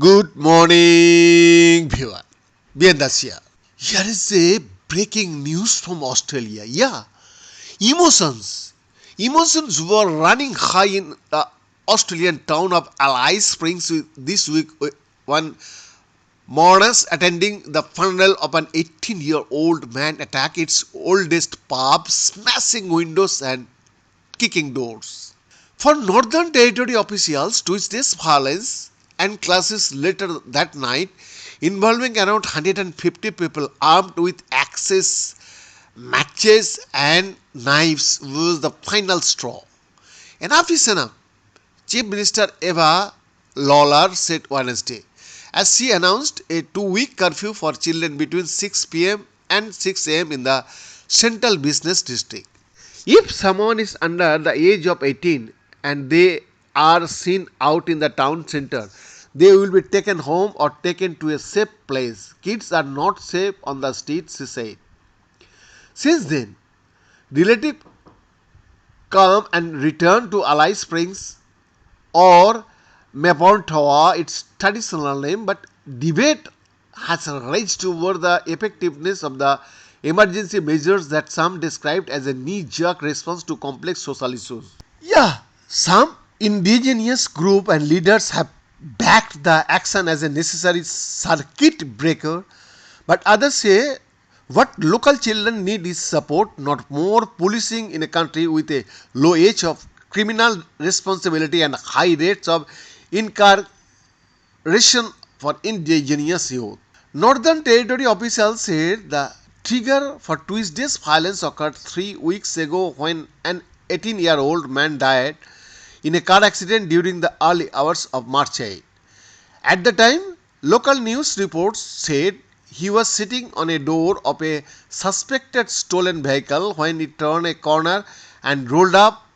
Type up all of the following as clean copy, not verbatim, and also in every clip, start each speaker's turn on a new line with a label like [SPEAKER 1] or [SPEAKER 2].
[SPEAKER 1] Good morning, viewer. Biendas here. Here is a breaking news from Australia. Yeah, emotions. Emotions were running high in the Australian town of Alice Springs this week when mourners attending the funeral of an 18-year-old man attacked its oldest pub, smashing windows and kicking doors. For Northern Territory officials, Tuesday's violence and clashes later that night involving around 150 people armed with axes, matches and knives was the final straw. Enough is enough, Chief Minister Eva Lawler said Wednesday, as she announced a 2-week curfew for children between 6 p.m. and 6 a.m. in the Central Business District. If someone is under the age of 18 and they are seen out in the town center, they will be taken home or taken to a safe place. Kids are not safe on the streets, she said. Since then, relatives come and return to Alice Springs or Mapontoa, its traditional name, but debate has raged over the effectiveness of the emergency measures that some described as a knee-jerk response to complex social issues. Yeah, some indigenous group and leaders have backed the action as a necessary circuit breaker, but others say what local children need is support, not more policing in a country with a low age of criminal responsibility and high rates of incarceration for indigenous youth. Northern Territory officials said the trigger for Tuesday's violence occurred 3 weeks ago when an 18-year-old man died in a car accident during the early hours of March 8. At the time, local news reports said he was sitting on a door of a suspected stolen vehicle when it turned a corner and rolled up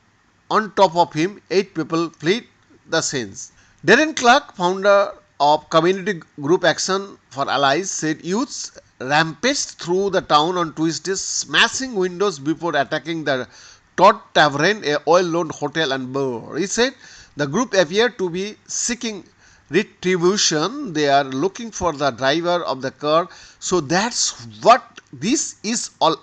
[SPEAKER 1] on top of him. 8 people fled the scenes. Darren Clark, founder of community group Action for Allies, said youths rampaged through the town on Tuesday, smashing windows before attacking the Todd Tavern, a well-known hotel and bar. He said the group appeared to be seeking retribution. They are looking for the driver of the car. So that's what this is all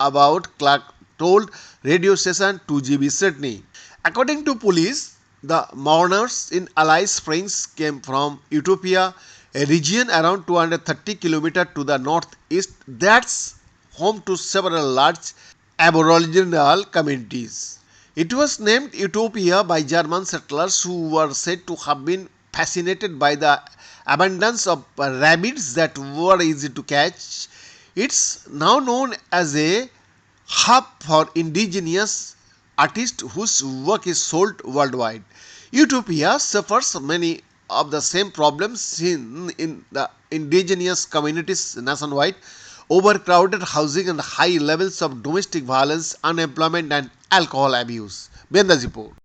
[SPEAKER 1] about, Clark told radio station 2GB Sydney. According to police, the mourners in Alice Springs came from Utopia, a region around 230 km to the northeast that's home to several large Aboriginal communities. It was named Utopia by German settlers who were said to have been fascinated by the abundance of rabbits that were easy to catch. It's now known as a hub for indigenous artists whose work is sold worldwide. Utopia suffers many of the same problems seen in the indigenous communities nationwide: overcrowded housing and high levels of domestic violence, unemployment and alcohol abuse. Bendazipur.